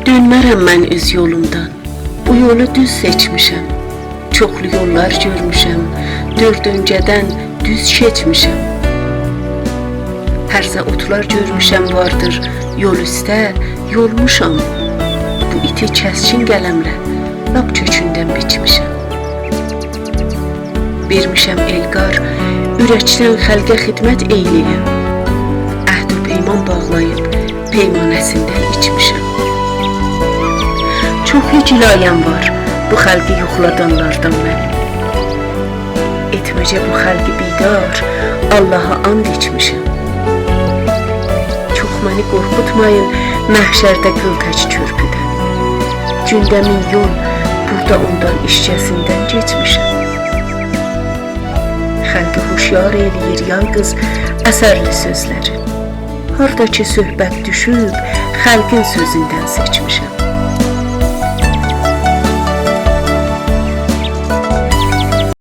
Dönmərəm mən öz yolumdan, bu yolu düz seçmişəm. Çoxlu yollar görmüşəm, dörd öncədən düz keçmişəm. Hərzə otlar görmüşəm vardır, yol üstə yolmuşam. Bu iti kəskin qələmlə lap kökündən biçmişəm. Vermişəm Elqar, ürəkdən xəlqə xidmət eyləyəm. Əhd-ü peyman bağlayıb, peymanəsindən içmişəm. Çoxlu cilayəm var, bu xəlqi yoxladanlardan mənim. Etməcə bu xəlqi bidar, Allaha and içmişəm. Çox məni qorxutmayın, məhşərdə qıl tək körpüdə. Gündə milyon, burada ondan işcəsindən geçmişəm. Xəlqi huşyar eləyir yalqız əsərli sözləri. Hardakı söhbət düşüb, xəlqin sözündən seçmişəm.